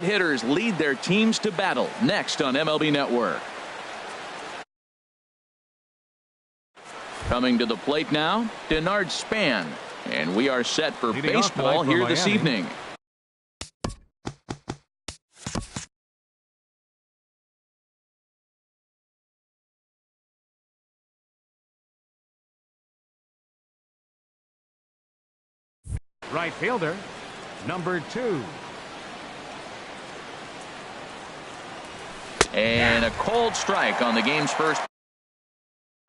hitters lead their teams to battle next on MLB Network. Coming to the plate now, Denard Span. And we are set for baseball here this evening. Right fielder, number 2. And a cold strike on the game's first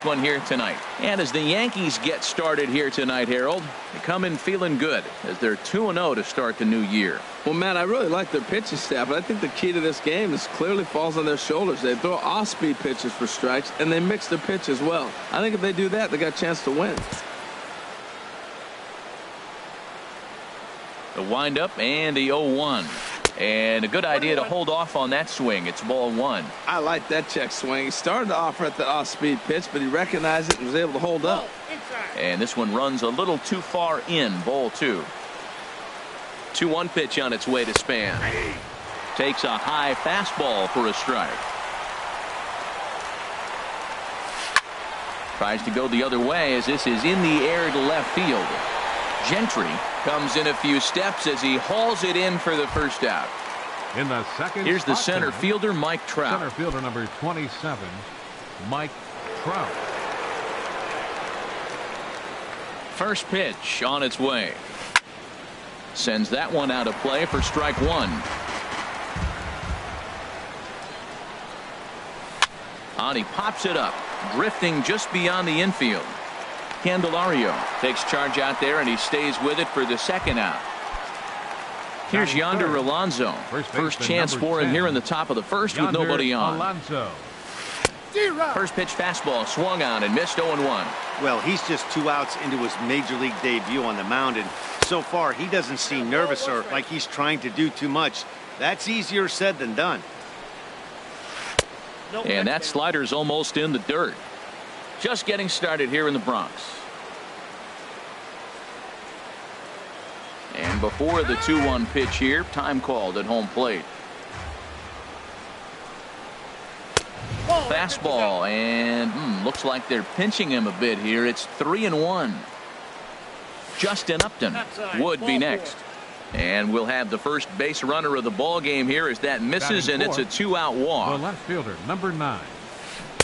one here tonight. And as the Yankees get started here tonight, Harold, they come in feeling good as they're 2-0 to start the new year. Well, Matt, I really like their pitching staff, but I think the key to this game is clearly falls on their shoulders. They throw off-speed pitches for strikes, and they mix their pitch as well. I think if they do that, they got a chance to win. The windup and the 0-1. And a good idea to hold off on that swing. It's ball 1. I like that check swing. He started to offer at the off-speed pitch, but he recognized it and was able to hold up. And this one runs a little too far in, ball 2. 2-1 pitch on its way to Span. Takes a high fastball for a strike. Tries to go the other way as this is in the air to left field. Gentry comes in a few steps as he hauls it in for the first out. In the second Here's the spot center tonight, fielder, Mike Trout. Center fielder number 27, Mike Trout. First pitch on its way. Sends that one out of play for strike 1. On he pops it up, drifting just beyond the infield. Candelario takes charge out there, and he stays with it for the second out. Here's Yonder Alonso. First chance for him here in the top of the first with nobody on. Alonso. First pitch fastball swung on and missed 0-1. Well, he's just 2 outs into his major league debut on the mound, and so far he doesn't seem nervous or like he's trying to do too much. That's easier said than done. And that slider's almost in the dirt. Just getting started here in the Bronx. And before the 2-1 pitch here, time called at home plate. Fastball, and looks like they're pinching him a bit here. It's 3-1. Justin Upton would be next. And we'll have the first base runner of the ball game here as that misses, and it's a 2-out walk. The left fielder, number 9.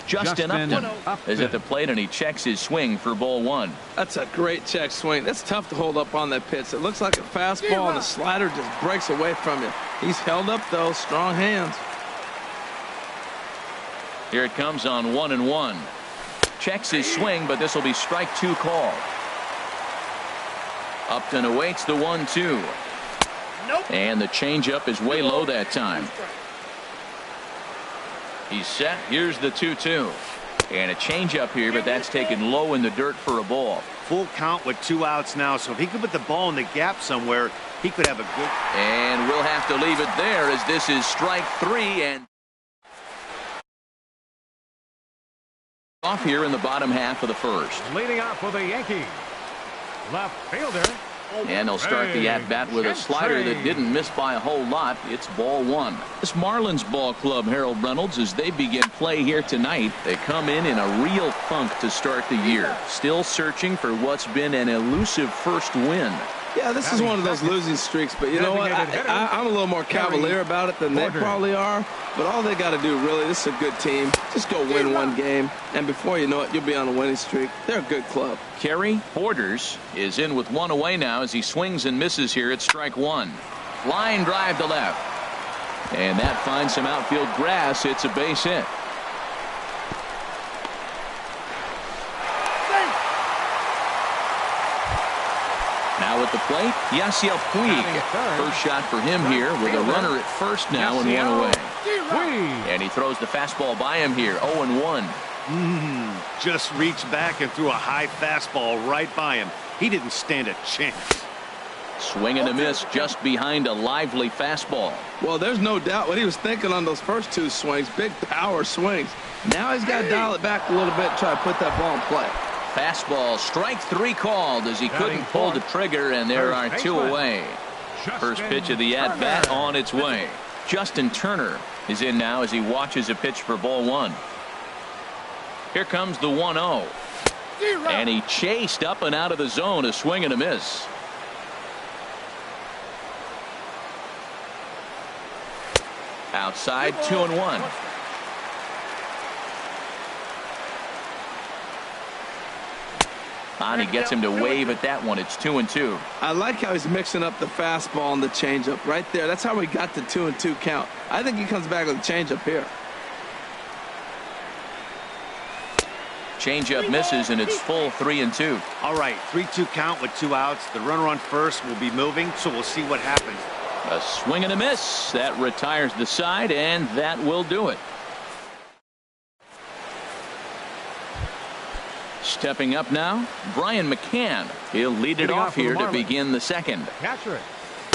Justin Upton is at the plate, and he checks his swing for ball 1. That's a great check swing. That's tough to hold up on that pitch. It looks like a fastball, and the slider just breaks away from you. He's held up, though. Strong hands. Here it comes on 1-1. Checks his swing, but this will be strike 2 call. Upton awaits the 1-2. And the changeup is way low that time. He's set. Here's the 2-2. And a changeup here, but that's taken low in the dirt for a ball. Full count with 2 outs now, so if he could put the ball in the gap somewhere, he could have a good. And we'll have to leave it there as this is strike 3 and off here in the bottom half of the first. Leading off for the Yankees, left fielder. And they'll start the at-bat with a slider that didn't miss by a whole lot. It's ball 1. This Marlins ball club, Harold Reynolds, as they begin play here tonight, they come in a real funk to start the year. Still searching for what's been an elusive first win. Yeah, this is one of those losing streaks, but you know what? I'm a little more cavalier about it than they probably are. But all they got to do, really, this is a good team. Just go win one game, and before you know it, you'll be on a winning streak. They're a good club. Kerry Borders is in with 1 away now as he swings and misses here at strike 1. Line drive to left. And that finds some outfield grass. It's a base hit. Now at the plate, Yasiel Puig. First shot for him here with a runner at first now and 1 away. And he throws the fastball by him here, 0-1. Just reached back and threw a high fastball right by him. He didn't stand a chance. Swing and a miss just behind a lively fastball. Well, there's no doubt what he was thinking on those first 2 swings. Big power swings. Now he's got to dial it back a little bit and try to put that ball in play. Fastball, strike 3 called as he couldn't pull the trigger, and there are 2 away. First pitch of the at-bat on its way. Justin Turner is in now as he watches a pitch for ball one. Here comes the 1-0. And he chased up and out of the zone, a swing and a miss. Outside, 2-1. He gets him to wave at that one. It's 2-2. I like how he's mixing up the fastball and the changeup right there. That's how we got the 2-2 count. I think he comes back with a changeup here. Changeup misses, and it's full 3-2. All right, 3-2 count with 2 outs. The runner on first will be moving, so we'll see what happens. A swing and a miss. That retires the side, and that will do it. Stepping up now, Brian McCann. He'll lead it off here to begin the second.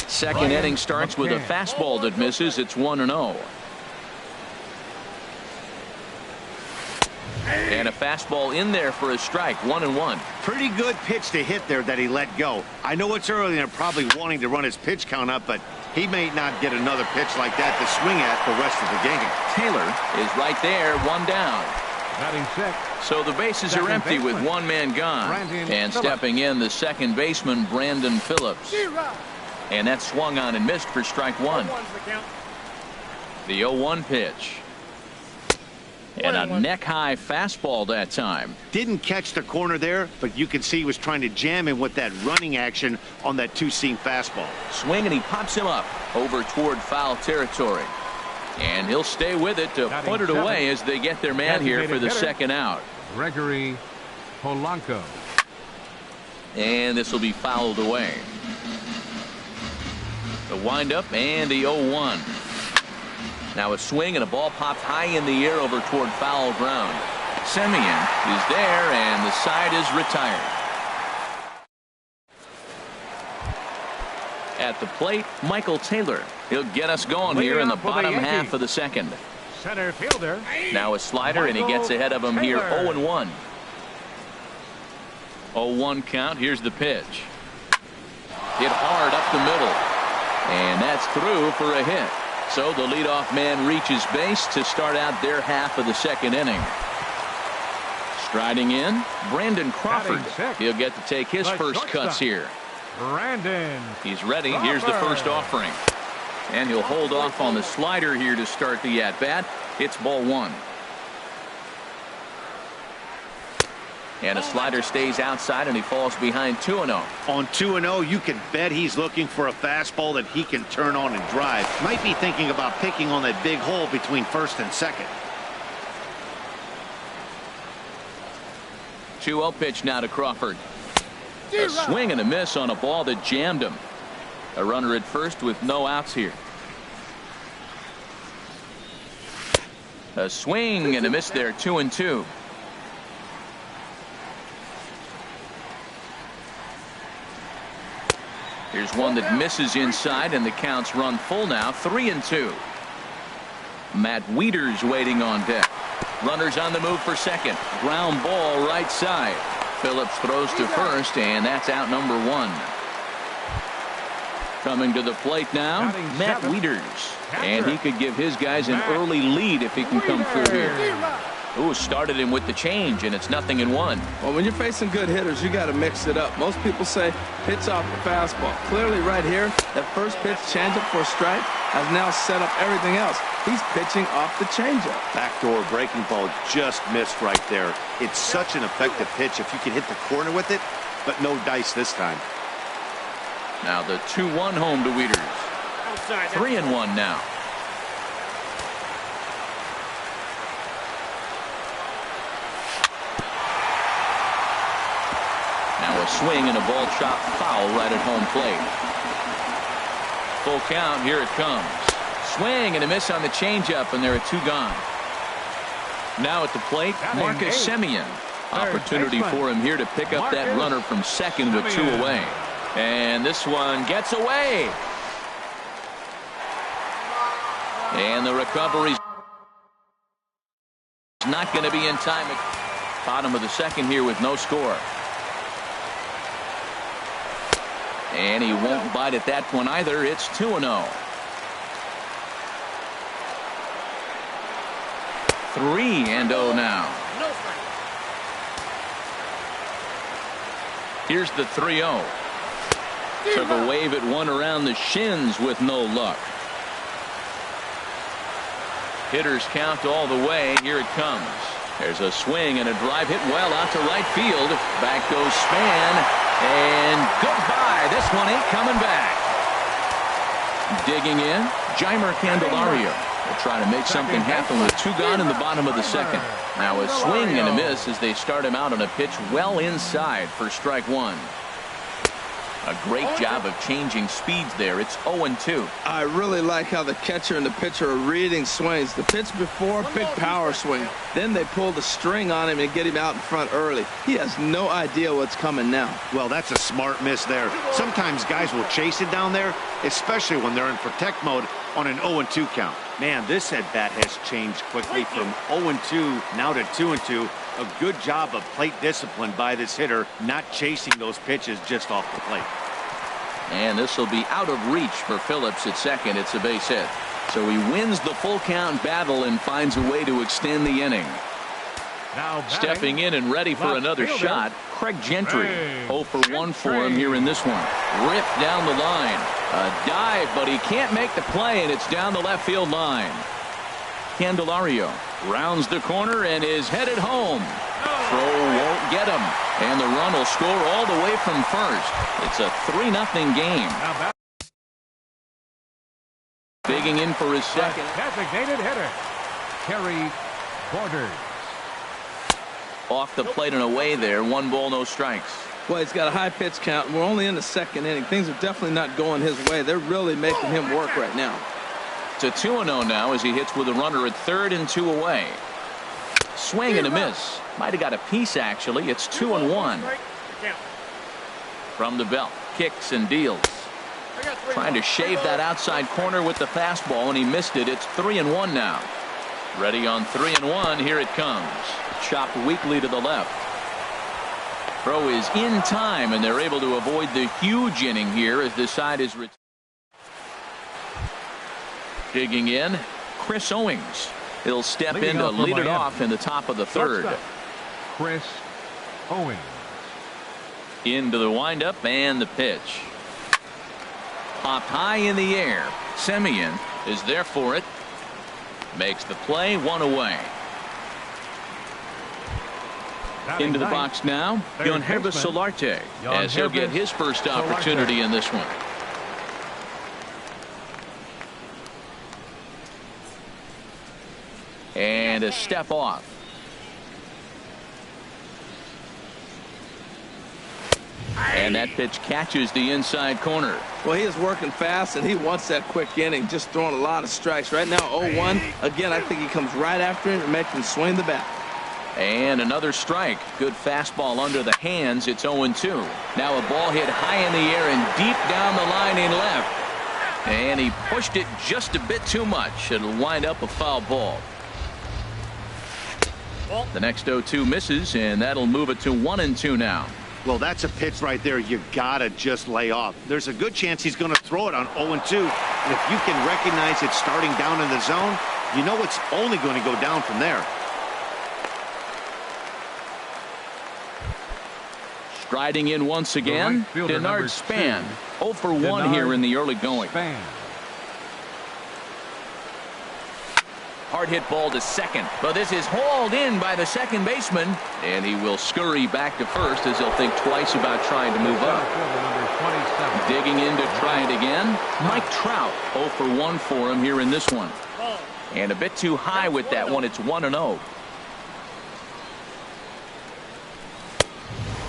Second inning starts with a fastball that misses. It's 1-0. And a fastball in there for a strike. 1-1. Pretty good pitch to hit there that he let go. I know it's early and they're probably wanting to run his pitch count up, but he may not get another pitch like that to swing at the rest of the game. Taylor is right there, 1 down. Batting six. So the bases are empty with 1 man gone. And stepping in, the second baseman, Brandon Phillips. And that swung on and missed for strike 1. The 0-1 pitch. And a neck-high fastball that time. Didn't catch the corner there, but you can see he was trying to jam him with that running action on that 2-seam fastball. Swing, and he pops him up over toward foul territory. And he'll stay with it to put it away as they get their man here for the second out. Gregory Polanco. And this will be fouled away. The windup and the 0-1. Now a swing and a ball popped high in the air over toward foul ground. Semien is there, and the side is retired. At the plate, Michael Taylor. He'll get us going here in the bottom half of the second. Center fielder. Now a slider, and he gets ahead of him here. 0-1. 0-1 count. Here's the pitch. Hit hard up the middle. And that's through for a hit. So the leadoff man reaches base to start out their half of the second inning. Striding in, Brandon Crawford. He'll get to take his first cuts here. Brandon. He's ready. Here's the first offering. And he'll hold off on the slider here to start the at-bat. It's ball 1. And a slider stays outside, and he falls behind 2-0. On 2-0, you can bet he's looking for a fastball that he can turn on and drive. Might be thinking about picking on that big hole between first and second. 2-0 pitch now to Crawford. A swing and a miss on a ball that jammed him. A runner at first with no outs here. A swing and a miss there. 2-2. Here's one that misses inside, and the counts run full now. 3-2. Matt Wieters waiting on deck. Runners on the move for second. Ground ball right side. Phillips throws to first, and that's out number 1. Coming to the plate now, Matt Wieters. And he could give his guys an early lead if he can come through here. Ooh, started him with the change, and it's 0-1. Well, when you're facing good hitters, you got to mix it up. Most people say pitch off the fastball. Clearly right here, that first pitch changeup for a strike has now set up everything else. He's pitching off the changeup. Backdoor breaking ball just missed right there. It's such an effective pitch if you can hit the corner with it, but no dice this time. Now the 2-1 home to Wieters. 3-1 now. Now a swing and a ball chopped foul right at home plate. Full count. Here it comes. Swing and a miss on the changeup, and there are 2 gone. Now at the plate, Marcus Semien. Opportunity for him here to pick up that runner from second with 2 away. And this one gets away. And the recovery's not going to be in time. Bottom of the second here with no score. And he won't bite at that one either. It's 2-0. 3-0 now. Here's the 3-0. Took a wave at one around the shins with no luck. Hitters count all the way. Here it comes. There's a swing and a drive hit well out to right field. Back goes Span. And goodbye. This one ain't coming back. Digging in, Jeimer Candelario will try to make something happen with 2 gone in the bottom of the second. Now a swing and a miss as they start him out on a pitch well inside for strike 1. A great job of changing speeds there. It's 0-2. I really like how the catcher and the pitcher are reading swings. The pitch before, big power swing. Then they pull the string on him and get him out in front early. He has no idea what's coming now. Well, that's a smart miss there. Sometimes guys will chase it down there, especially when they're in protect mode on an 0-2 count. Man, this at-bat has changed quickly from 0-2 now to 2-2. A good job of plate discipline by this hitter, not chasing those pitches just off the plate. And this will be out of reach for Phillips at second. It's a base hit. So he wins the full count battle and finds a way to extend the inning. Now stepping in and ready for another shot, Craig Gentry. 0 for 1 for him here in this one. Ripped down the line. A dive, but he can't make the play, and it's down the left field line. Candelario rounds the corner and is headed home. Throw won't get him, and the run will score all the way from first. It's a 3-0 game. Digging in for his second. Designated hitter, Kerry Borders. Off the plate and away there. 1 ball, no strikes. Well, he's got a high pitch count. We're only in the second inning. Things are definitely not going his way. They're really making him work right now. It's a 2-0 now as he hits with a runner at third and 2 away. Swing and a miss. Might have got a piece, actually. It's 2-1. From the belt. Kicks and deals. Trying to shave that outside corner with the fastball, and he missed it. It's 3-1 now. Ready on 3-1. Here it comes. Chopped weakly to the left. Throw is in time, and they're able to avoid the huge inning here as the side is digging in. Chris Owings. He'll step in to lead it off in the top of the third. Chris Owings. Into the windup and the pitch. Popped high in the air. Semien is there for it. Makes the play. 1 away. Into the box now, Yangervis Solarte, as he'll get his first opportunity in this one. And a step off. And that pitch catches the inside corner. Well, he is working fast, and he wants that quick inning, just throwing a lot of strikes. Right now, 0-1. Again, I think he comes right after him and makes him swing the bat. And another strike. Good fastball under the hands. It's 0-2. Now a ball hit high in the air and deep down the line in left. And he pushed it just a bit too much. It'll wind up a foul ball. The next 0-2 misses, and that'll move it to 1-2 now. Well, that's a pitch right there you gotta just lay off. There's a good chance he's going to throw it on 0-2. And if you can recognize it starting down in the zone, you know it's only going to go down from there. Striding in once again, Denard Span. 0 for 1 here in the early going. Hard hit ball to second, but this is hauled in by the second baseman, and he will scurry back to first as he'll think twice about trying to move up. Digging in to try it again, Mike Trout. 0 for 1 for him here in this one. And a bit too high with that one. It's 1-0.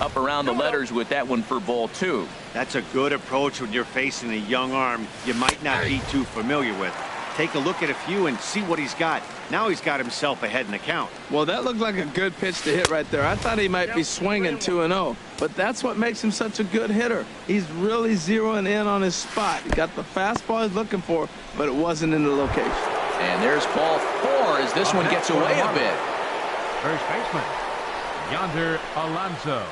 Up around the letters with that one for ball 2. That's a good approach when you're facing a young arm you might not be too familiar with. Take a look at a few and see what he's got. Now he's got himself ahead in the count. Well, that looked like a good pitch to hit right there. I thought he might be swinging 2-0, but that's what makes him such a good hitter. He's really zeroing in on his spot. He got the fastball he's looking for, but it wasn't in the location. And there's ball 4 as this one gets away a bit. First baseman, Yonder Alonso.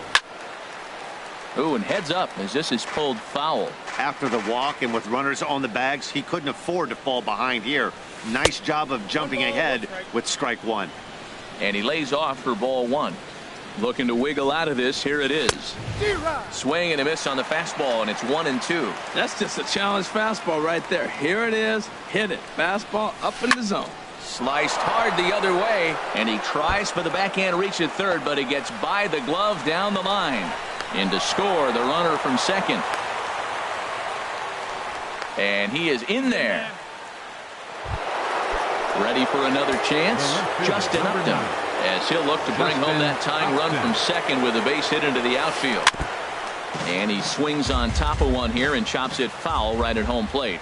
Ooh, and heads up as this is pulled foul. After the walk and with runners on the bags, he couldn't afford to fall behind here. Nice job of jumping ahead with strike one. And he lays off for ball one. Looking to wiggle out of this. Here it is. Swing and a miss on the fastball, and it's 1-2. That's just a challenge fastball right there. Here it is. Hit it. Fastball up in the zone. Sliced hard the other way, and he tries for the backhand reach at third, but he gets by the glove down the line. In to score, the runner from second. And he is in there. Ready for another chance. Justin Upton, as he'll look to bring home that tying run from second with a base hit into the outfield. And he swings on top of one here and chops it foul right at home plate.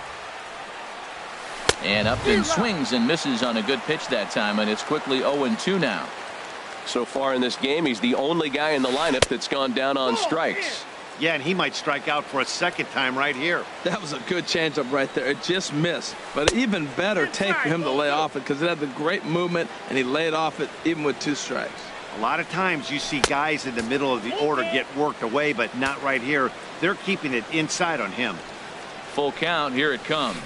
And Upton swings and misses on a good pitch that time, and it's quickly 0-2 now. So far in this game, he's the only guy in the lineup that's gone down on strikes. Yeah, and he might strike out for a second time right here. That was a good changeup right there. It just missed. But even better take for him to lay off it because it had the great movement, and he laid off it even with 2 strikes. A lot of times you see guys in the middle of the order get worked away, but not right here. They're keeping it inside on him. Full count. Here it comes.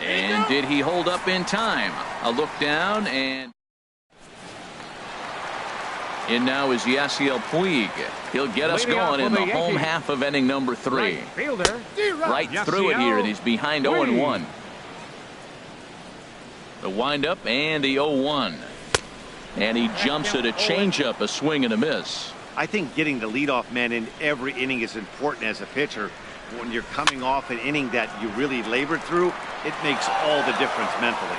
And did he hold up in time? A look down, and in now is Yasiel Puig. He'll get us going in the home half of inning number 3. Right through it here, and he's behind 0-1. The windup and the 0-1. And he jumps at a changeup, a swing and a miss. I think getting the leadoff man in every inning is important as a pitcher. When you're coming off an inning that you really labored through, it makes all the difference mentally.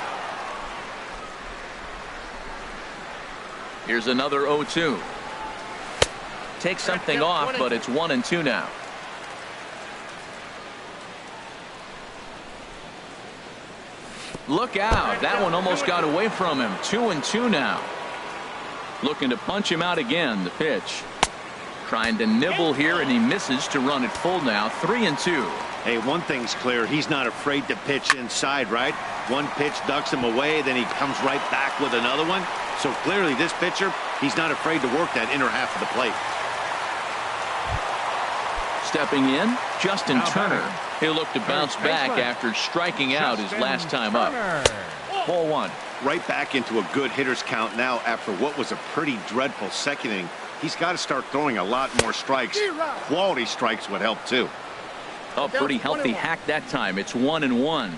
Here's another 0-2. Takes something off, but it's 1-2 now. Look out. That one almost got away from him. 2-2 now. Looking to punch him out again. The pitch. Trying to nibble here, and he misses to run it full now. 3-2. Hey, one thing's clear. He's not afraid to pitch inside, right? One pitch ducks him away, then he comes right back with another one. So clearly this pitcher, he's not afraid to work that inner half of the plate. Stepping in, Justin Turner. He'll look to bounce back after striking out his last time up. Ball one. Right back into a good hitter's count now after what was a pretty dreadful second inning. He's got to start throwing a lot more strikes. Quality strikes would help too. A pretty healthy hack that time. It's 1-1.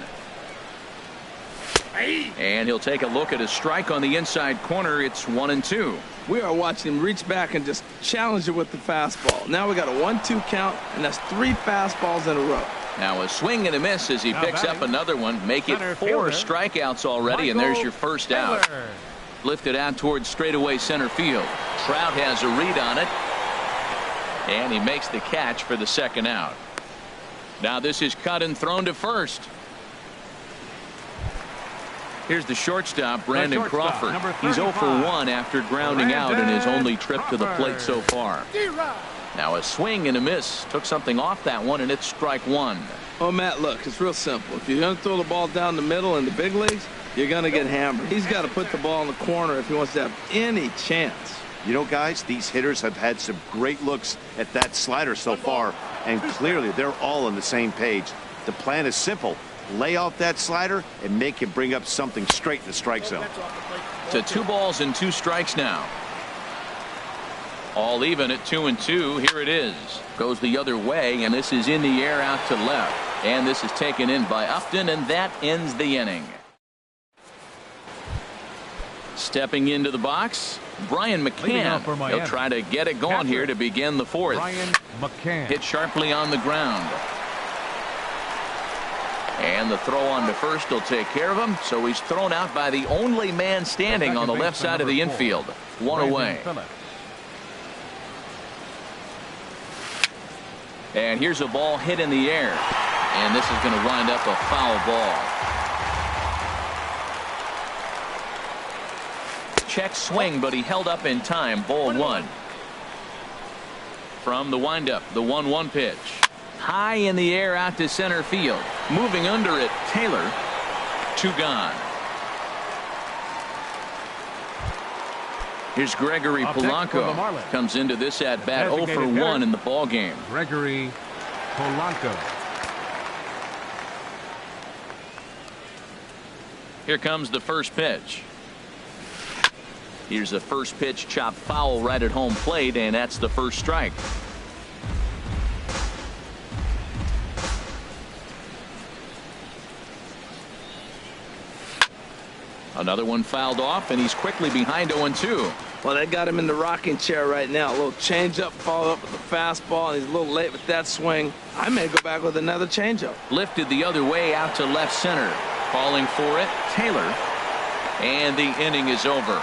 And he'll take a look at a strike on the inside corner. It's 1-2. We are watching him reach back and just challenge it with the fastball. Now we got a 1-2 count, and that's 3 fastballs in a row. Now a swing and a miss as he picks up another one. Make it 4 strikeouts already, and there's your first out. Lifted out towards straightaway center field. Trout has a read on it, and he makes the catch for the second out. Now this is cut and thrown to first. Here's the shortstop, Brandon Crawford. He's 0 for 1 after grounding out in his only trip to the plate so far. Now a swing and a miss. Took something off that one, and it's strike 1. Oh, Matt, look, it's real simple. If you're going to throw the ball down the middle in the big leagues, you're going to get hammered. He's got to put the ball in the corner if he wants to have any chance. You know, guys, these hitters have had some great looks at that slider so far, and clearly they're all on the same page. The plan is simple. Lay off that slider and make him bring up something straight in the strike zone. To 2 balls and 2 strikes now. All even at 2-2. Here it is. Goes the other way, and this is in the air out to left. And this is taken in by Upton, and that ends the inning. Stepping into the box, Brian McCann. He'll try to get it going here to begin the 4th. Brian McCann. Hit sharply on the ground. And the throw on to first will take care of him. So he's thrown out by the only man standing on the left side of the infield. 1 away. And here's a ball hit in the air. And this is going to wind up a foul ball. Check swing, but he held up in time. Ball 1. From the windup, the 1-1 pitch. High in the air out to center field. Moving under it, Taylor. 2 gone. Here's Gregory Polanco. Comes into this at bat 0 for 1 in the ball game. Gregory Polanco. Here comes the first pitch. Here's the first pitch, chopped foul right at home plate, and that's the first strike. Another one fouled off, and he's quickly behind 0-2. Well, they got him in the rocking chair right now. A little changeup, followed up with the fastball, and he's a little late with that swing. I may go back with another changeup. Lifted the other way out to left center. Calling for it, Taylor. And the inning is over.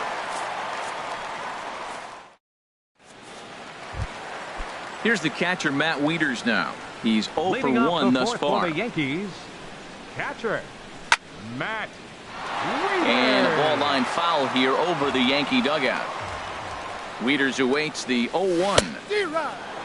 Here's the catcher, Matt Wieters now. He's 0 for 1 thus far. For the Yankees, catcher, Matt Wieters. And a ball line foul here over the Yankee dugout. Wieters awaits the 0-1.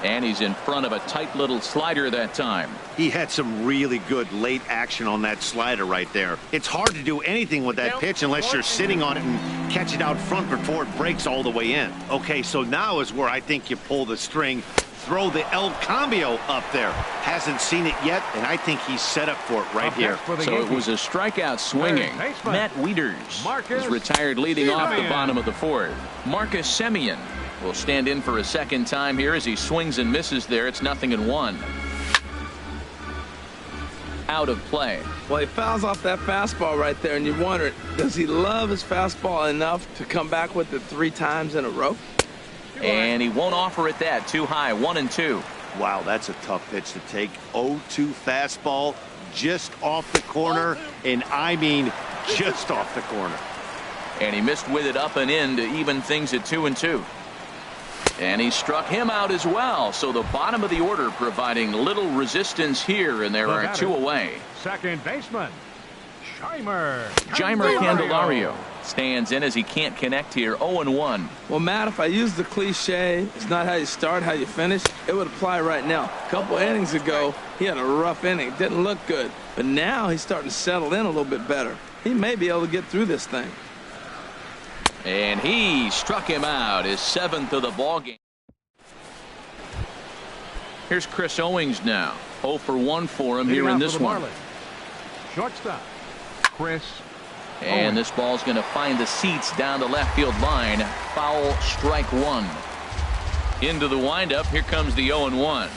And he's in front of a tight little slider that time. He had some really good late action on that slider right there. It's hard to do anything with that pitch unless you're sitting on it and catch it out front before it breaks all the way in. Okay, so now is where I think you pull the string. Throw the El Cambio up there. Hasn't seen it yet, and I think he's set up for it right here. So it was a strikeout swinging. Matt Wieters is retired leading off the bottom of the fourth. Marcus Semien will stand in for a second time here as he swings and misses there. It's 0-1. Out of play. Well, he fouls off that fastball right there, and you wonder, does he love his fastball enough to come back with it 3 times in a row? And he won't offer it that. Too high. 1-2. Wow, that's a tough pitch to take. 0-2 fastball just off the corner, and I mean just off the corner. And he missed with it up and in to even things at 2-2. And he struck him out as well. So the bottom of the order providing little resistance here, and there are 2 away. Second baseman, Jeimer Candelario stands in as he can't connect here. 0-1. Well, Matt, if I use the cliche, it's not how you start, how you finish, it would apply right now. A couple innings ago, he had a rough inning. Didn't look good. But now he's starting to settle in a little bit better. He may be able to get through this thing. And he struck him out, his 7th of the ball game. Here's Chris Owings now. 0 for 1 for him here in this one. Shortstop, Chris. And this ball's going to find the seats down the left field line. Foul, strike 1. Into the windup. Here comes the 0-1.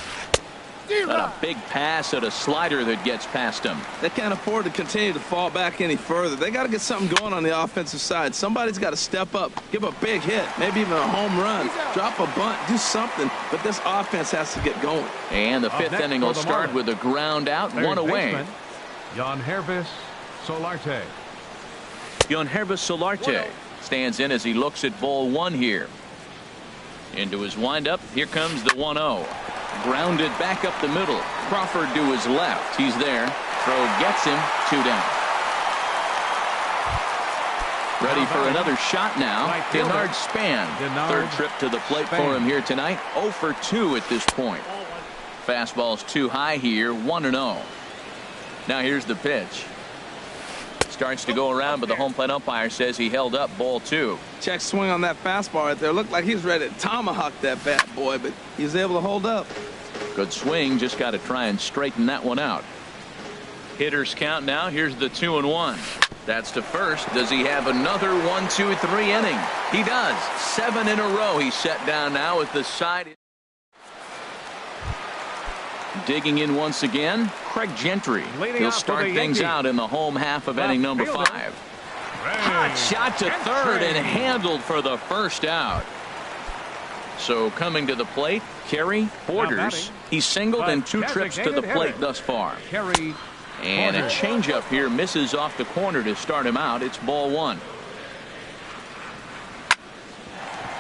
And a big pass at a slider that gets past him. They can't afford to continue to fall back any further. They got to get something going on the offensive side. Somebody's got to step up, give a big hit, maybe even a home run, drop a bunt, do something. But this offense has to get going. And the 5th inning will start with a ground out, 1 away. Yangervis Solarte. Yangervis Solarte stands in as he looks at ball 1 here. Into his windup. Here comes the 1-0. Grounded back up the middle. Crawford to his left. He's there. Throw gets him. 2 down. Ready for another shot now. Denard Span. 3rd trip to the plate for him here tonight. 0 for 2 at this point. Fastball's too high here. 1-0. Now here's the pitch. Starts to go around, but the home plate umpire says he held up. Ball 2. Check swing on that fastball right there. Looked like he was ready to tomahawk that bad boy, but he was able to hold up. Good swing. Just got to try and straighten that one out. Hitters count now. Here's the 2-1. That's to first. Does he have another 1, 2, 3 inning? He does. 7 in a row. He's set down now with the side. Digging in once again, Craig Gentry. He'll start things out in the home half of inning number 5. Hot shot to 3rd and handled for the first out. So coming to the plate, Kerry Borders. He's singled in 2 trips to the plate thus far. And a changeup here misses off the corner to start him out. It's ball 1.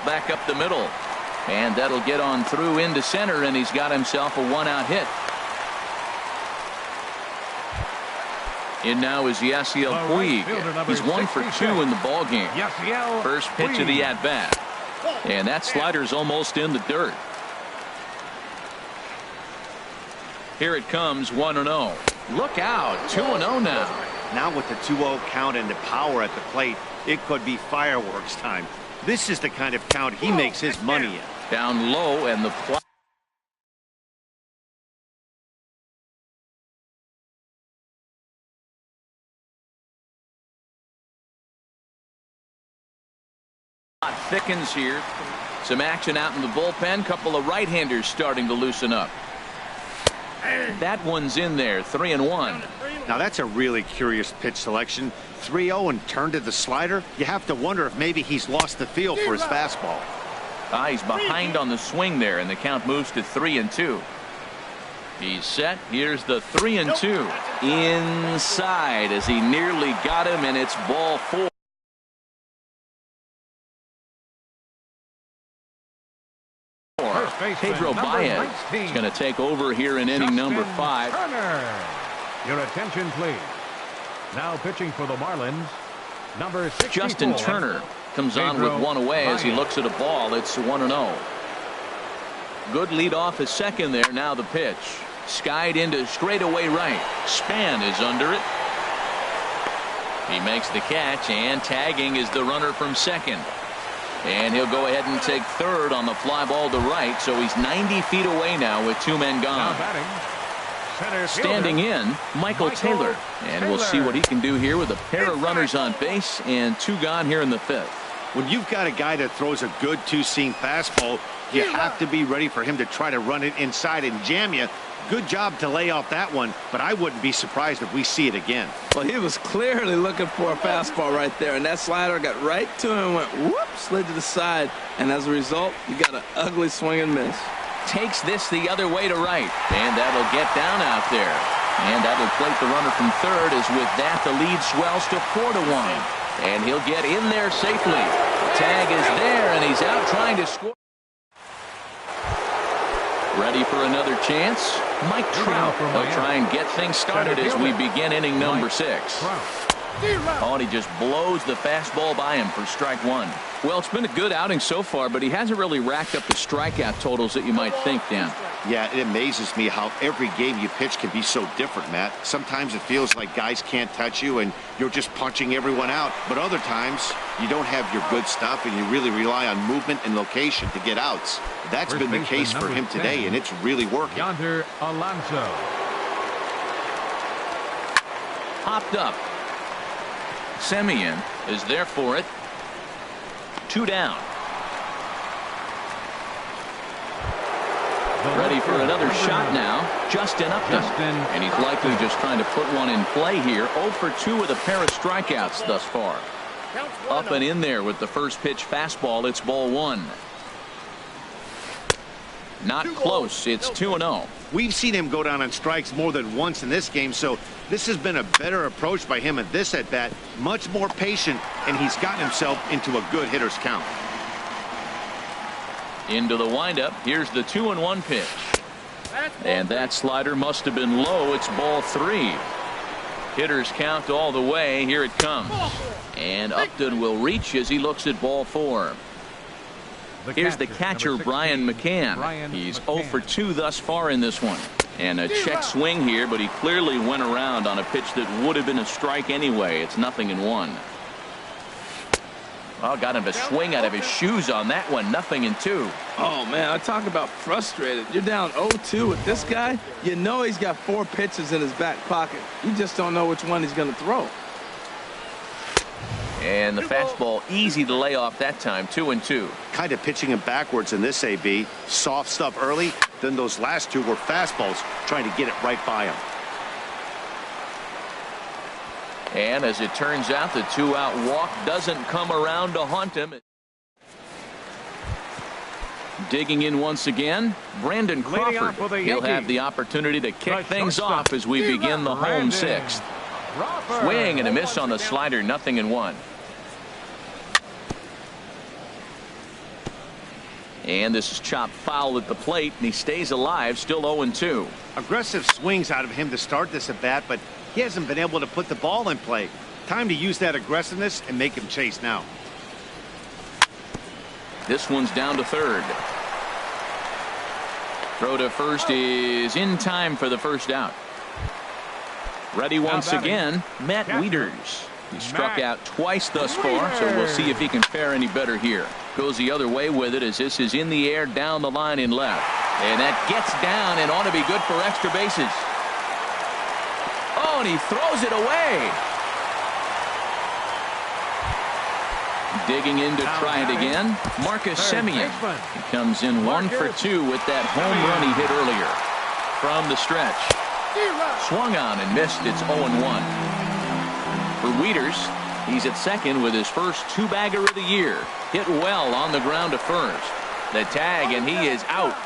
Back up the middle. And that'll get on through into center, and he's got himself a 1-out hit. In now is Yasiel Puig. He's 1 for 2 in the ball game. First pitch of the at-bat. And that slider's almost in the dirt. Here it comes, 1-0. Look out, 2-0 now. Now with the 2-0 count and the power at the plate, it could be fireworks time. This is the kind of count he makes his money in. Down low, and the play. Thickens here. Some action out in the bullpen. Couple of right-handers starting to loosen up. That one's in there. 3-1. Now that's a really curious pitch selection. 3-0 and turned to the slider. You have to wonder if maybe he's lost the feel for his fastball. He's behind on the swing there, and the count moves to 3-2. He's set. Here's the 3-2. Inside as he nearly got him, and it's ball 4. Pedro Baez is going to take over here in inning number 5. Turner. Your attention, please. Now pitching for the Marlins, number 64. Justin Turner comes on with one away as he looks at a ball. It's 1-0. Good lead off his second there. Now the pitch. Skied into straightaway right. Span is under it. He makes the catch, and tagging is the runner from second. And he'll go ahead and take third on the fly ball to right, so he's 90 feet away now with 2 men gone. Standing in, Michael Taylor. And we'll see what he can do here with a pair of runners on base and 2 gone here in the 5th. When you've got a guy that throws a good two-seam fastball, you have to be ready for him to try to run it inside and jam you. Good job to lay off that one, but I wouldn't be surprised if we see it again. Well, he was clearly looking for a fastball right there, and that slider got right to him and went whoop, slid to the side, and as a result, you got an ugly swing and miss. Takes this the other way to right, and that'll get down out there. And that'll plate the runner from third, as with that the lead swells to 4-1. And he'll get in there safely. Tag is there, and he's out trying to score. Ready for another chance? Mike Trout will try and get things started as we begin inning number 6. Oh, and he just blows the fastball by him for strike 1. Well, it's been a good outing so far, but he hasn't really racked up the strikeout totals that you might think, Dan. Yeah, it amazes me how every game you pitch can be so different, Matt. Sometimes it feels like guys can't touch you and you're just punching everyone out. But other times, you don't have your good stuff and you really rely on movement and location to get outs. That's been the case for him today, and it's really working. Yonder Alonso. Popped up. Semien is there for it. 2 down. Ready for another shot now. Justin Upton. And he's likely just trying to put one in play here. 0 for 2 with a pair of strikeouts thus far. Up and in there with the first pitch fastball. It's ball 1. Not close. It's 2-0. We've seen him go down on strikes more than once in this game, so this has been a better approach by him at this at-bat. Much more patient, and he's gotten himself into a good hitter's count. Into the windup. Here's the 2-1 pitch. And that slider must have been low. It's ball 3. Hitters count all the way. Here it comes. And Upton will reach as he looks at ball 4. Here's the catcher, Brian McCann. He's 0 for 2 thus far in this one. And a check swing here, but he clearly went around on a pitch that would have been a strike anyway. It's 0-1. Oh, got him to swing out of his shoes on that one. 0-2. Oh, man, I talk about frustrated. You're down 0-2 with this guy. You know he's got 4 pitches in his back pocket. You just don't know which one he's going to throw. And the fastball easy to lay off that time. 2-2. Kind of pitching him backwards in this AB. Soft stuff early. Then those last 2 were fastballs, trying to get it right by him. And as it turns out, the 2-out walk doesn't come around to haunt him. Digging in once again, Brandon Crawford. He'll have the opportunity to kick things off as we begin the home 6th. Swing and a miss on the slider. 0-1. And this is chopped foul at the plate, and he stays alive, still 0-2. Aggressive swings out of him to start this at bat, but he hasn't been able to put the ball in play. Time to use that aggressiveness and make him chase now. This one's down to third. Throw to first is in time for the first out. Ready once again, Matt Wieters. He struck out twice thus far, so we'll see if he can fare any better here. Goes the other way with it as this is in the air down the line in left. And that gets down and ought to be good for extra bases. Oh, and he throws it away. Digging in to try it again, Marcus Semien. He comes in 1 for 2 with that home run he hit earlier. From the stretch. Swung on and missed. It's 0-1. For Wieters, he's at second with his first 2-bagger of the year. Hit well on the ground to first. The tag, and he is out.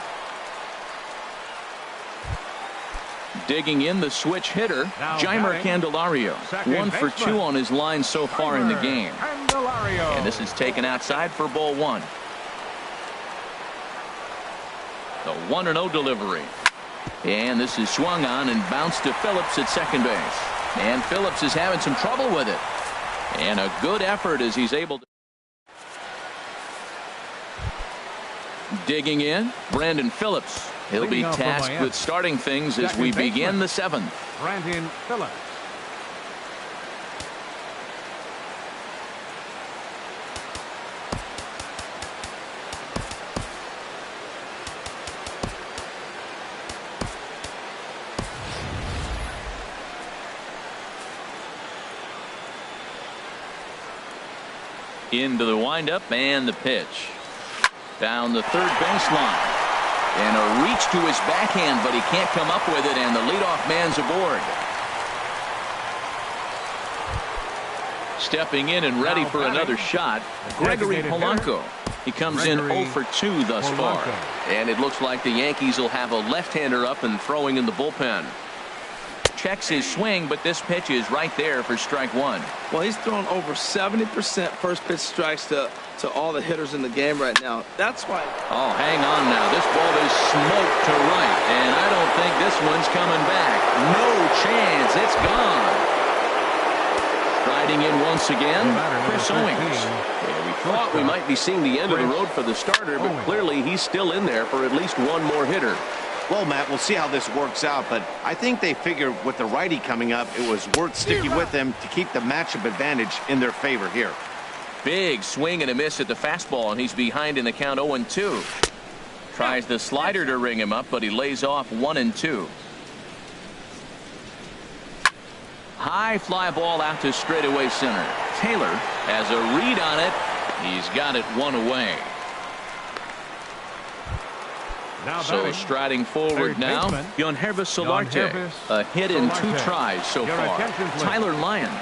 Digging in the switch hitter, Jeimer Candelario. 1 for 2 on his line so far in the game. And this is taken outside for ball 1. The 1-0 delivery. And this is swung on and bounced to Phillips at second base. And Phillips is having some trouble with it. And a good effort as he's able to. Digging in, Brandon Phillips. He'll be tasked with starting things as we begin the 7th. Brandon Phillips. Into the windup and the pitch. Down the third baseline. And a reach to his backhand, but he can't come up with it, and the leadoff man's aboard. Stepping in and ready for another shot, Gregory Polanco. He comes in 0 for 2 thus far. And it looks like the Yankees will have a left-hander up and throwing in the bullpen. Checks his swing, but this pitch is right there for strike 1. Well, he's thrown over 70% first pitch strikes to all the hitters in the game right now. That's why. Oh, hang on now. This ball is smoked to right, and I don't think this one's coming back. No chance. It's gone. Striding in once again, Chris Owings. Yeah, we thought we might be seeing the end of the road for the starter, but clearly he's still in there for at least one more hitter. Well, Matt, we'll see how this works out, but I think they figure with the righty coming up, it was worth sticking with them to keep the matchup advantage in their favor here. Big swing and a miss at the fastball, and he's behind in the count 0-2. Tries the slider to ring him up, but he lays off 1-2. High fly ball out to straightaway center. Taylor has a read on it. He's got it 1 away. So striding forward now, Yangervis Solarte. A hit in 2 tries so far. Tyler Lyons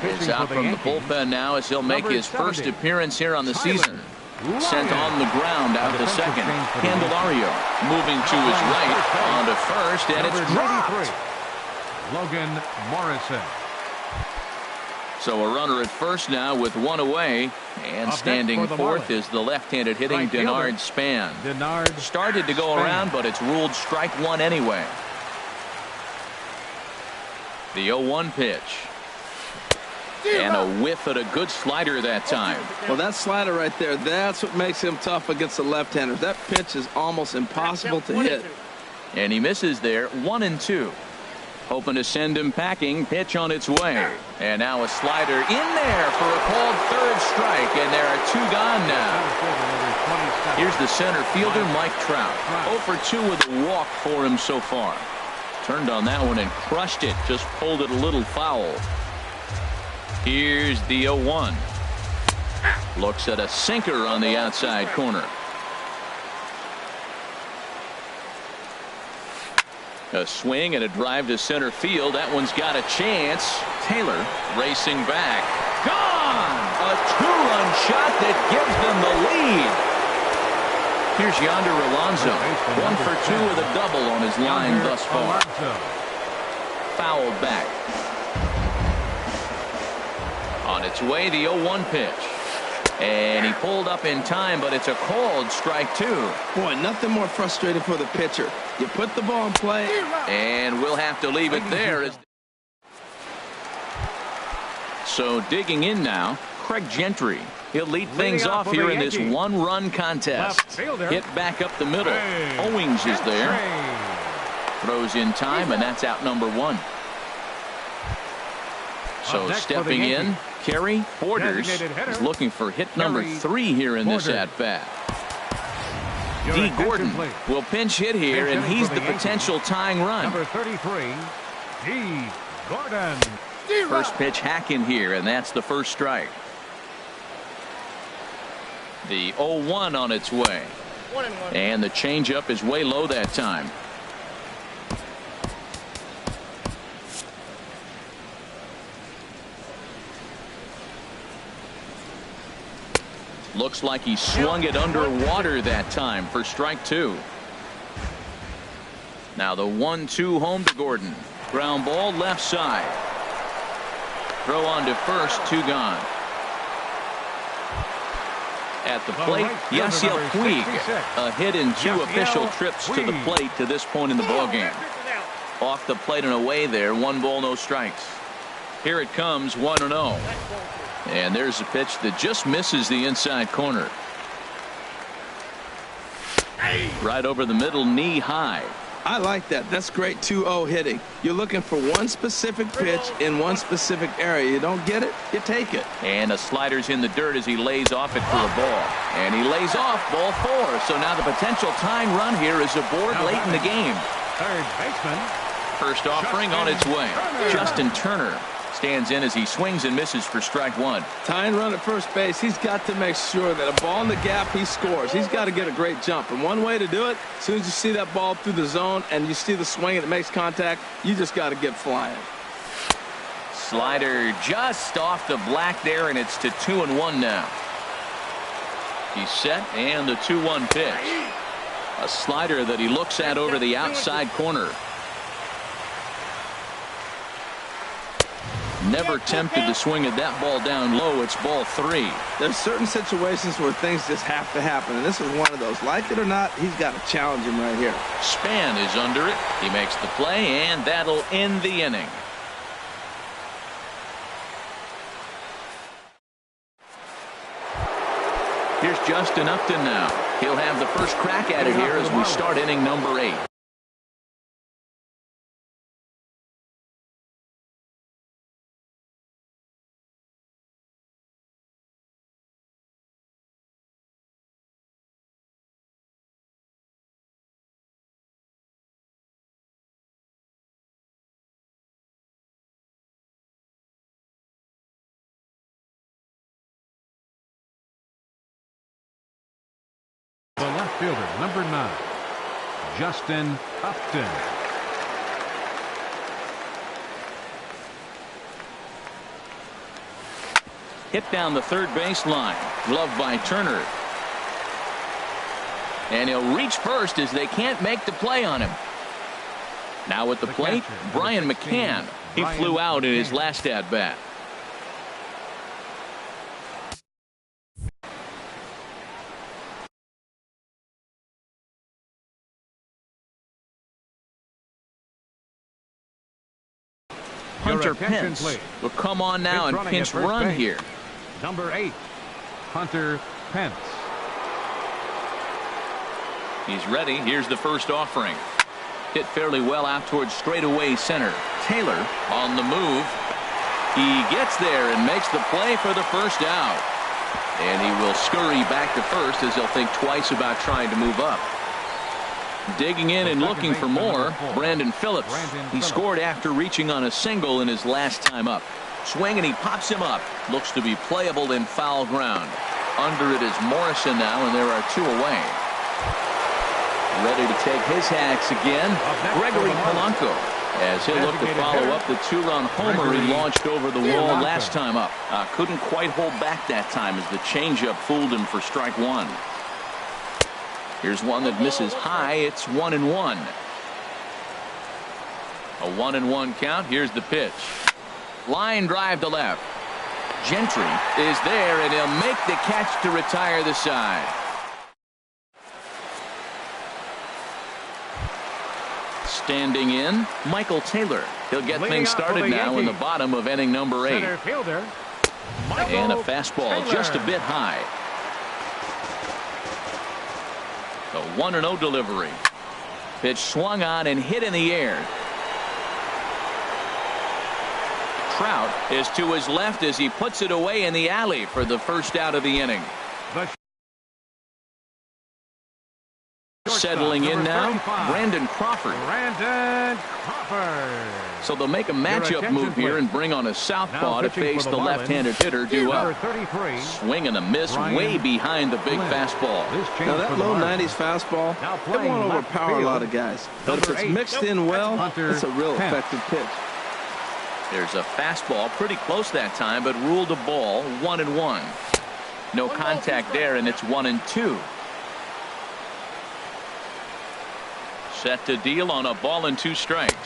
is out from the bullpen now as he'll make his first appearance here on the season. Sent on the ground out to second. Candelario moving to his right on to first, and it's dropped. Logan Morrison. So a runner at first now with 1 away, and standing fourth is the left-handed hitting Denard Span. Started to go around, but it's ruled strike 1 anyway. The 0-1 pitch. And a whiff at a good slider that time. Well, that slider right there, that's what makes him tough against the left-handers. That pitch is almost impossible to hit. And he misses there, 1-2. Hoping to send him packing. Pitch on its way. And now a slider in there for a called third strike. And there are 2 gone now. Here's the center fielder, Mike Trout. 0 for 2 with a walk for him so far. Turned on that one and crushed it. Just pulled it a little foul. Here's the 0-1. Looks at a sinker on the outside corner. A swing and a drive to center field. That one's got a chance. Taylor racing back. Gone! A 2-run shot that gives them the lead. Here's Yonder Alonso. 1 for 2 with a double on his line thus far. Fouled back. On its way, the 0-1 pitch. And he pulled up in time, but it's a called strike 2. Boy, nothing more frustrating for the pitcher. You put the ball in play. And we'll have to leave it there. So digging in now, Craig Gentry. He'll lead things off here in this 1-run contest. Hit back up the middle. Owings is there. Throws in time, and that's out number 1. So stepping in, Kerry Borders is looking for hit number 3 here in this at-bat. D. Gordon will pinch hit here, and he's the potential tying run. Number 33, D. Gordon. First pitch hack in here, and that's the first strike. The 0-1 on its way. And the changeup is way low that time. Looks like he swung it underwater that time for strike 2. Now the 1-2 home to Gordon. Ground ball left side. Throw on to first, 2 gone. At the plate, Yasiel Puig. A hit in 2 official trips to the plate to this point in the ballgame. Off the plate and away there, 1 ball, no strikes. Here it comes, 1-0. And there's a pitch that just misses the inside corner. Right over the middle, knee high. I like that. That's great 2-0 hitting. You're looking for one specific pitch in one specific area. You don't get it, you take it. And a slider's in the dirt as he lays off it for a ball. And he lays off ball 4. So now the potential tying run here is aboard late in the game. Third baseman. First offering on its way. Justin Turner stands in as he swings and misses for strike 1. Tying run at first base, he's got to make sure that a ball in the gap, he scores. He's got to get a great jump. And one way to do it, as soon as you see that ball through the zone and you see the swing and it makes contact, you just got to get flying. Slider just off the black there, and it's to 2-1 now. He's set, and the 2-1 pitch. A slider that he looks at over the outside corner. Never tempted to swing at that ball down low. It's ball 3. There's certain situations where things just have to happen, and this is one of those. Like it or not, he's got to challenge him right here. Span is under it. He makes the play, and that'll end the inning. Here's Justin Upton now. He'll have the first crack at it here as we start inning number 8. The left fielder, number 9, Justin Upton. Hit down the third base line. Gloved by Turner. And he'll reach first as they can't make the play on him. Now at the plate, Brian McCann. He flew out in his last at-bat. Hunter Pence will come on now and pinch run here. Number 8, Hunter Pence. He's ready. Here's the first offering. Hit fairly well out towards straightaway center. Taylor on the move. He gets there and makes the play for the first out. And he will scurry back to first as he'll think twice about trying to move up. Digging in and looking for more, Brandon Phillips. He scored after reaching on a single in his last time up. Swing and he pops him up. Looks to be playable in foul ground. Under it is Morrison now, and there are 2 away. Ready to take his hacks again, Gregory Polanco. As he'll look to follow up the 2-run homer he launched over the wall last time up. Couldn't quite hold back that time as the changeup fooled him for strike 1. Here's one that misses high. It's 1-1. A 1-1 count. Here's the pitch. Line drive to left. Gentry is there, and he'll make the catch to retire the side. Standing in, Michael Taylor. He'll get things started now in the bottom of inning number 8. And a fastball just a bit high. The 1-0 delivery. Pitch swung on and hit in the air. Trout is to his left as he puts it away in the alley for the first out of the inning. Settling in now, Brandon Crawford. So they'll make a matchup move here and bring on a southpaw to face the left-handed hitter due up. Swing and a miss way behind the big fastball. Now that low 90s fastball, it won't overpower a lot of guys. But if it's mixed in well, it's a real effective pitch. There's a fastball pretty close that time, but ruled a ball, 1-1. No contact there, and it's 1-2. Set to deal on a ball and 2 strikes.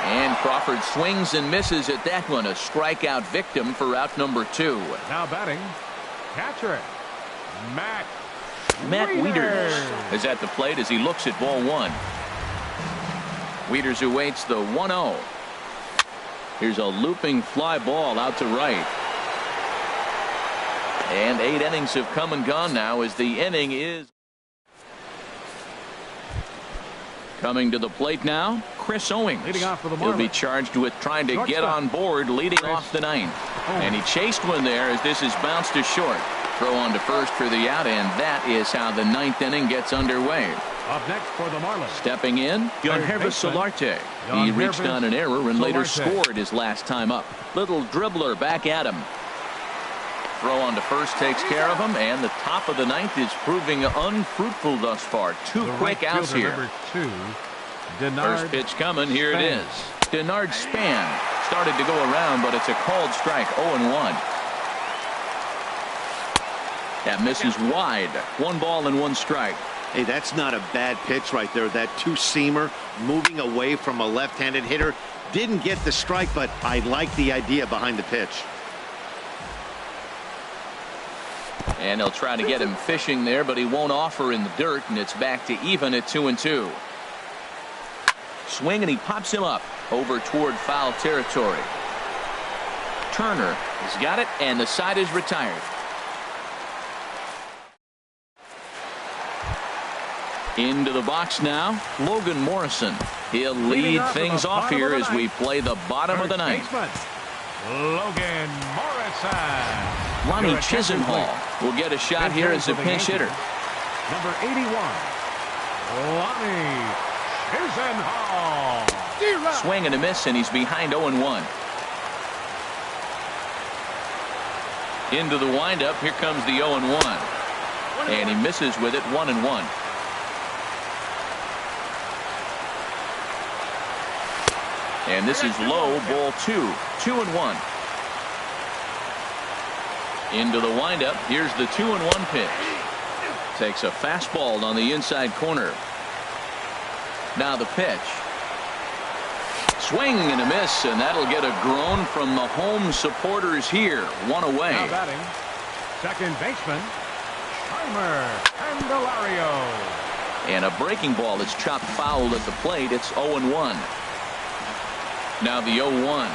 And Crawford swings and misses at that one. A strikeout victim for out number 2. Now batting, catcher, Matt Wieters is at the plate as he looks at ball 1. Wieters awaits the 1-0. Here's a looping fly ball out to right. And 8 innings have come and gone now as the inning is. Coming to the plate now, Chris Owings. He'll be charged with trying to get on board leading off the 9th. And he chased one there as this is bounced to short. Throw on to first for the out, and that is how the 9th inning gets underway. Up next for the Marlins. Stepping in, Yangervis Solarte. He reached on an error and later scored his last time up. Little dribbler back at him. Throw on to first takes care of him, and the top of the 9th is proving unfruitful thus far. 2 quick outs here. First pitch coming. Here it is. Denard Span started to go around, but it's a called strike. 0-1. That misses wide. 1 ball and 1 strike. Hey, that's not a bad pitch right there. That 2-seamer moving away from a left-handed hitter. Didn't get the strike, but I like the idea behind the pitch. And they'll try to get him fishing there, but he won't offer in the dirt, and it's back to even at 2-2. Swing, and he pops him up over toward foul territory. Turner has got it, and the side is retired. Into the box now, Logan Morrison. He'll lead things off here as we play the bottom of the 9th. Logan Morrison. Ronnie Chisenhall will get a shot here as a pinch hitter. Number 81, Ronnie Chisenhall. Swing and a miss, and he's behind 0-1. Into the windup. Here comes the 0-1. And he misses with it, 1-1. And this is low, ball 2. 2-1. Into the windup. Here's the 2-1 pitch. Takes a fastball on the inside corner. Now the pitch. Swing and a miss, and that'll get a groan from the home supporters here. 1 away. Now batting, second baseman, Heimer Candelario. And a breaking ball that's chopped foul at the plate. It's 0-1. Now the 0-1.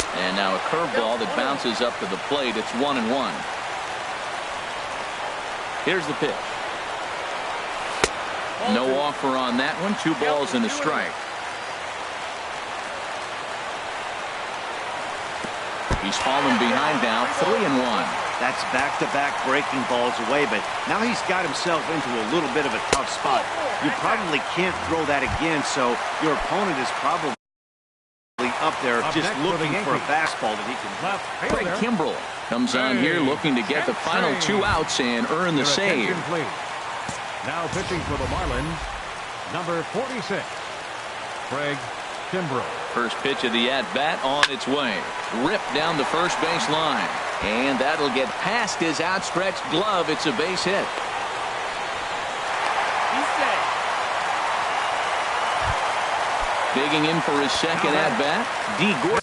And now a curveball that bounces up to the plate. It's 1-1. Here's the pitch. No offer on that one. 2 balls and a strike. He's fallen behind now. 3-1. That's back-to-back breaking balls away, but now he's got himself into a little bit of a tough spot. You probably can't throw that again, so your opponent is probably up there just looking for a fastball that he can. Craig Kimbrell comes on here looking to get the final 2 outs and earn the save. Now pitching for the Marlins, number 46, Craig Kimbrell. First pitch of the at-bat on its way. Ripped down the first base line. And that'll get past his outstretched glove. It's a base hit. Digging in for his second at-bat, Dee Gordon.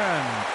and